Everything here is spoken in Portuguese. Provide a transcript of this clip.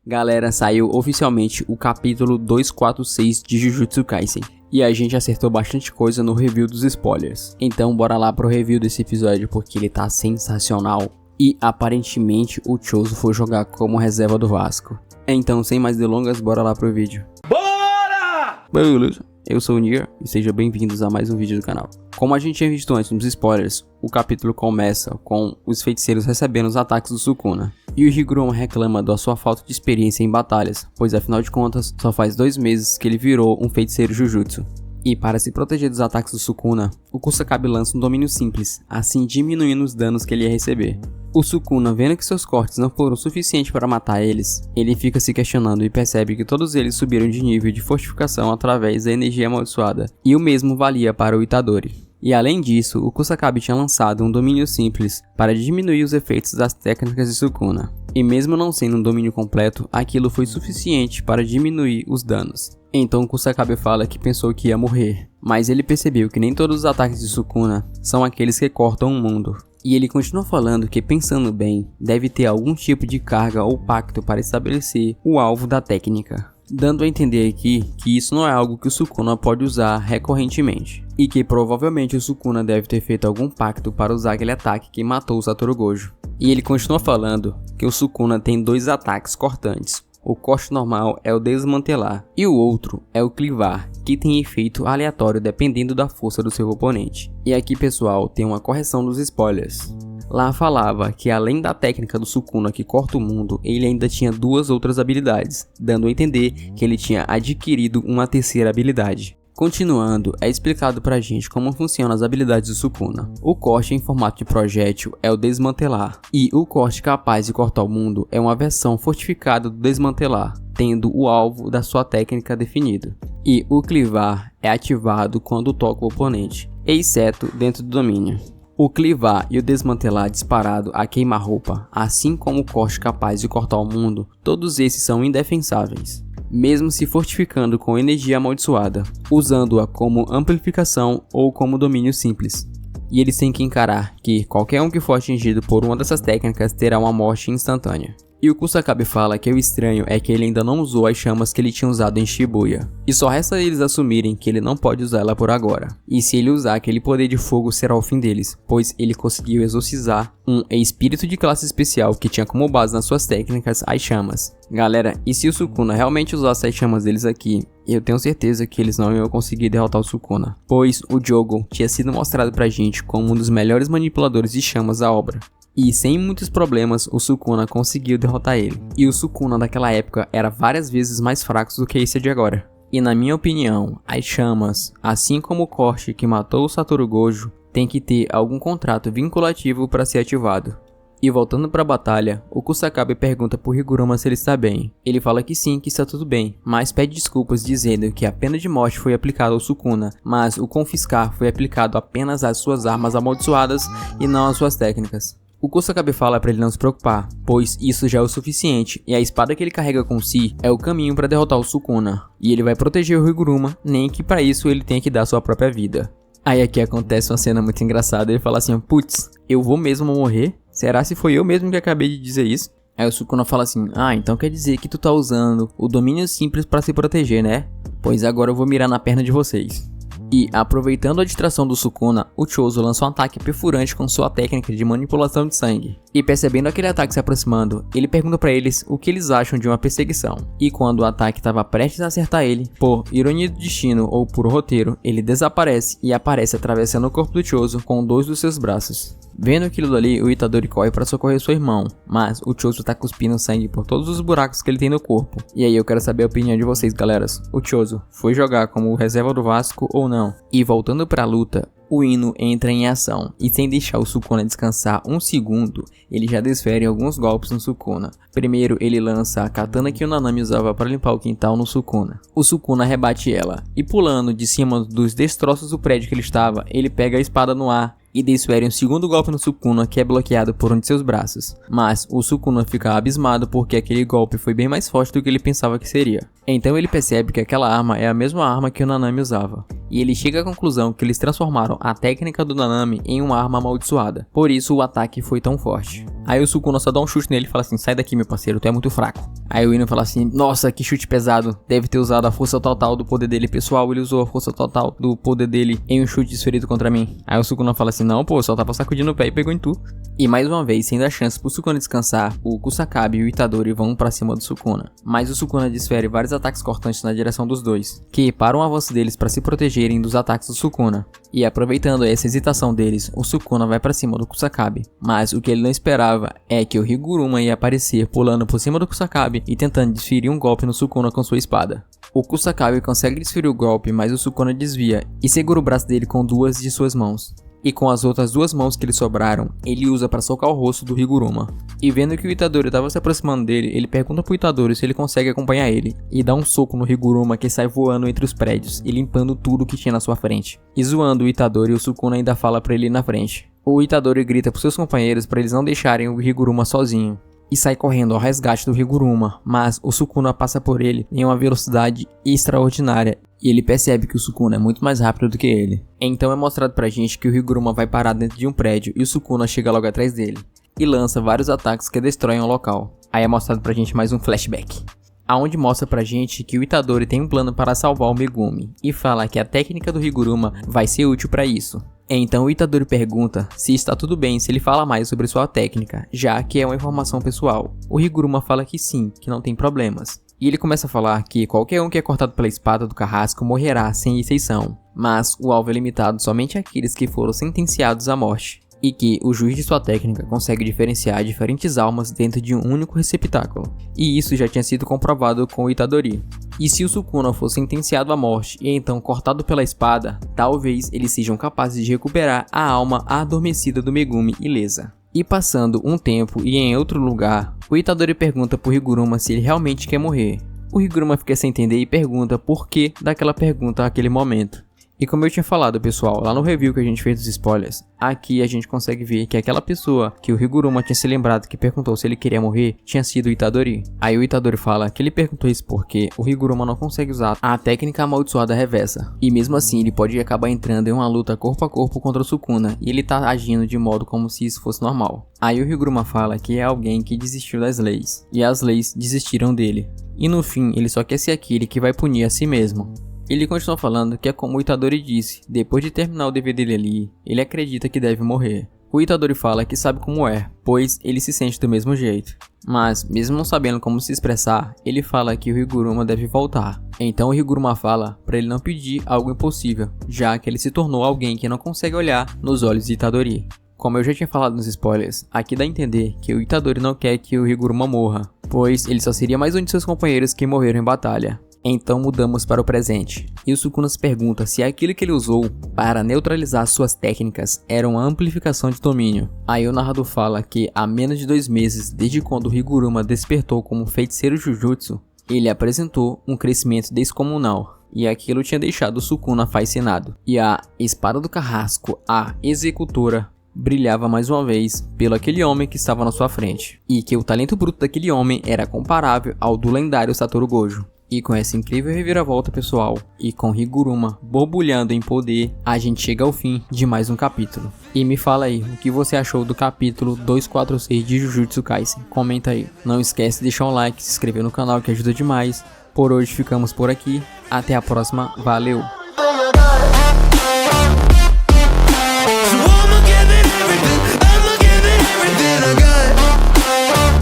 Galera, saiu oficialmente o capítulo 246 de Jujutsu Kaisen. E a gente acertou bastante coisa no review dos spoilers. Então bora lá pro review desse episódio porque ele tá sensacional. E aparentemente o Choso foi jogar como reserva do Vasco. Então sem mais delongas, bora lá pro vídeo. Bora! Beleza, eu sou o Nier e sejam bem-vindos a mais um vídeo do canal. Como a gente tinha visto antes nos spoilers, o capítulo começa com os feiticeiros recebendo os ataques do Sukuna. E o Higuruma reclama da sua falta de experiência em batalhas, pois afinal de contas, só faz 2 meses que ele virou um feiticeiro Jujutsu. E para se proteger dos ataques do Sukuna, o Kusakabe lança um domínio simples, assim diminuindo os danos que ele ia receber. O Sukuna, vendo que seus cortes não foram suficientes para matar eles, ele fica se questionando e percebe que todos eles subiram de nível de fortificação através da energia amaldiçoada, e o mesmo valia para o Itadori. E além disso, o Kusakabe tinha lançado um domínio simples para diminuir os efeitos das técnicas de Sukuna. E mesmo não sendo um domínio completo, aquilo foi suficiente para diminuir os danos. Então Kusakabe fala que pensou que ia morrer, mas ele percebeu que nem todos os ataques de Sukuna são aqueles que cortam o mundo. E ele continua falando que, pensando bem, deve ter algum tipo de carga ou pacto para estabelecer o alvo da técnica, dando a entender aqui que isso não é algo que o Sukuna pode usar recorrentemente, e que provavelmente o Sukuna deve ter feito algum pacto para usar aquele ataque que matou o Satoru Gojo. E ele continua falando que o Sukuna tem 2 ataques cortantes. O corte normal é o desmantelar e o outro é o clivar, que tem efeito aleatório dependendo da força do seu oponente. E aqui, pessoal, tem uma correção dos spoilers. Lá falava que além da técnica do Sukuna que corta o mundo, ele ainda tinha 2 outras habilidades, dando a entender que ele tinha adquirido uma terceira habilidade. Continuando, é explicado pra gente como funcionam as habilidades do Sukuna. O corte em formato de projétil é o desmantelar, e o corte capaz de cortar o mundo é uma versão fortificada do desmantelar, tendo o alvo da sua técnica definido. E o clivar é ativado quando toca o oponente, exceto dentro do domínio. O clivar e o desmantelar disparado a queima-roupa, assim como o corte capaz de cortar o mundo, todos esses são indefensáveis, mesmo se fortificando com energia amaldiçoada, usando-a como amplificação ou como domínio simples. E eles têm que encarar que qualquer um que for atingido por uma dessas técnicas terá uma morte instantânea. E o Kusakabe fala que o estranho é que ele ainda não usou as chamas que ele tinha usado em Shibuya, e só resta eles assumirem que ele não pode usá-la por agora. E se ele usar aquele poder de fogo será o fim deles, pois ele conseguiu exorcizar um espírito de classe especial que tinha como base nas suas técnicas as chamas. Galera, e se o Sukuna realmente usasse as chamas deles aqui, eu tenho certeza que eles não iam conseguir derrotar o Sukuna, pois o Jogo tinha sido mostrado pra gente como um dos melhores manipuladores de chamas da obra. E sem muitos problemas, o Sukuna conseguiu derrotar ele. E o Sukuna daquela época era várias vezes mais fraco do que esse de agora. E na minha opinião, as chamas, assim como o corte que matou o Satoru Gojo, tem que ter algum contrato vinculativo para ser ativado. E voltando para a batalha, o Kusakabe pergunta pro Higuruma se ele está bem. Ele fala que sim, que está tudo bem, mas pede desculpas dizendo que a pena de morte foi aplicada ao Sukuna, mas o confiscar foi aplicado apenas às suas armas amaldiçoadas e não às suas técnicas. O Kusakabe fala para ele não se preocupar, pois isso já é o suficiente, e a espada que ele carrega com si é o caminho para derrotar o Sukuna, e ele vai proteger o Higuruma, nem que para isso ele tenha que dar sua própria vida. Aí aqui acontece uma cena muito engraçada, ele fala assim, putz, eu vou mesmo morrer? Será se foi eu mesmo que acabei de dizer isso? Aí o Sukuna fala assim, então quer dizer que tu tá usando o domínio simples para se proteger, né? Pois agora eu vou mirar na perna de vocês. E, aproveitando a distração do Sukuna, o Choso lança um ataque perfurante com sua técnica de manipulação de sangue. E percebendo aquele ataque se aproximando, ele pergunta pra eles o que eles acham de uma perseguição. E quando o ataque estava prestes a acertar ele, por ironia do destino ou por roteiro, ele desaparece e aparece atravessando o corpo do Choso com 2 dos seus braços. Vendo aquilo dali, o Itadori corre para socorrer seu irmão, mas o Choso tá cuspindo sangue por todos os buracos que ele tem no corpo. E aí eu quero saber a opinião de vocês, galeras. O Choso foi jogar como reserva do Vasco ou não? E voltando pra luta, o Ino entra em ação, e sem deixar o Sukuna descansar um segundo, ele já desfere alguns golpes no Sukuna. Primeiro ele lança a katana que o Nanami usava para limpar o quintal no Sukuna. O Sukuna rebate ela, e pulando de cima dos destroços do prédio que ele estava, ele pega a espada no ar e desferem um segundo golpe no Sukuna, que é bloqueado por um de seus braços. Mas o Sukuna fica abismado porque aquele golpe foi bem mais forte do que ele pensava que seria. Então ele percebe que aquela arma é a mesma arma que o Nanami usava. E ele chega à conclusão que eles transformaram a técnica do Nanami em uma arma amaldiçoada. Por isso o ataque foi tão forte. Aí o Sukuna só dá um chute nele e fala assim: sai daqui, meu parceiro, tu é muito fraco. Aí o Ino fala assim: nossa, que chute pesado. Deve ter usado a força total do poder dele pessoal. Ele usou a força total do poder dele em um chute desferido contra mim. Aí o Sukuna fala assim: não, pô, só tava sacudindo o pé e pegou em tu. E mais uma vez, sem dar chance pro Sukuna descansar, o Kusakabe e o Itadori vão pra cima do Sukuna. Mas o Sukuna desfere vários ataques cortantes na direção dos dois, que param o avanço deles para se protegerem dos ataques do Sukuna. E aproveitando essa hesitação deles, o Sukuna vai pra cima do Kusakabe. Mas o que ele não esperava é que o Higuruma ia aparecer pulando por cima do Kusakabe e tentando desferir um golpe no Sukuna com sua espada. O Kusakabe consegue desferir o golpe, mas o Sukuna desvia e segura o braço dele com duas de suas mãos. E com as outras duas mãos que lhe sobraram, ele usa para socar o rosto do Higuruma. E vendo que o Itadori estava se aproximando dele, ele pergunta pro Itadori se ele consegue acompanhar ele, e dá um soco no Higuruma, que sai voando entre os prédios e limpando tudo que tinha na sua frente. E zoando o Itadori, o Sukuna ainda fala para ele ir na frente. O Itadori grita pros seus companheiros para eles não deixarem o Higuruma sozinho, e sai correndo ao resgate do Higuruma, mas o Sukuna passa por ele em uma velocidade extraordinária, e ele percebe que o Sukuna é muito mais rápido do que ele. Então é mostrado pra gente que o Higuruma vai parar dentro de um prédio e o Sukuna chega logo atrás dele, e lança vários ataques que destroem o local. Aí é mostrado pra gente mais um flashback, aonde mostra pra gente que o Itadori tem um plano para salvar o Megumi, e fala que a técnica do Higuruma vai ser útil pra isso. Então o Itadori pergunta se está tudo bem se ele fala mais sobre sua técnica, já que é uma informação pessoal. O Higuruma fala que sim, que não tem problemas. E ele começa a falar que qualquer um que é cortado pela espada do carrasco morrerá sem exceção, mas o alvo é limitado somente àqueles que foram sentenciados à morte. E que o juiz de sua técnica consegue diferenciar diferentes almas dentro de um único receptáculo. E isso já tinha sido comprovado com o Itadori. E se o Sukuna for sentenciado à morte e então cortado pela espada, talvez eles sejam capazes de recuperar a alma adormecida do Megumi ilesa. E passando um tempo e em outro lugar, o Itadori pergunta pro Higuruma se ele realmente quer morrer. O Higuruma fica sem entender e pergunta por que daquela pergunta naquele momento. E como eu tinha falado, pessoal, lá no review que a gente fez dos spoilers, aqui a gente consegue ver que aquela pessoa que o Higuruma tinha se lembrado que perguntou se ele queria morrer, tinha sido o Itadori. Aí o Itadori fala que ele perguntou isso porque o Higuruma não consegue usar a técnica amaldiçoada reversa. E mesmo assim ele pode acabar entrando em uma luta corpo a corpo contra o Sukuna, e ele tá agindo de modo como se isso fosse normal. Aí o Higuruma fala que é alguém que desistiu das leis, e as leis desistiram dele. E no fim ele só quer ser aquele que vai punir a si mesmo. Ele continua falando que é como o Itadori disse, depois de terminar o dever dele ali, ele acredita que deve morrer. O Itadori fala que sabe como é, pois ele se sente do mesmo jeito. Mas, mesmo não sabendo como se expressar, ele fala que o Higuruma deve voltar. Então o Higuruma fala para ele não pedir algo impossível, já que ele se tornou alguém que não consegue olhar nos olhos de Itadori. Como eu já tinha falado nos spoilers, aqui dá a entender que o Itadori não quer que o Higuruma morra, pois ele só seria mais um de seus companheiros que morreram em batalha. Então mudamos para o presente, e o Sukuna se pergunta se aquilo que ele usou para neutralizar suas técnicas era uma amplificação de domínio. Aí o narrador fala que há menos de 2 meses desde quando o Higuruma despertou como feiticeiro Jujutsu, ele apresentou um crescimento descomunal, e aquilo tinha deixado o Sukuna fascinado. E a espada do carrasco, a executora, brilhava mais uma vez pelo aquele homem que estava na sua frente, e que o talento bruto daquele homem era comparável ao do lendário Satoru Gojo. E com essa incrível reviravolta, pessoal, e com Higuruma borbulhando em poder, a gente chega ao fim de mais um capítulo. E me fala aí, o que você achou do capítulo 246 de Jujutsu Kaisen? Comenta aí. Não esquece de deixar um like, se inscrever no canal que ajuda demais. Por hoje ficamos por aqui, até a próxima, valeu!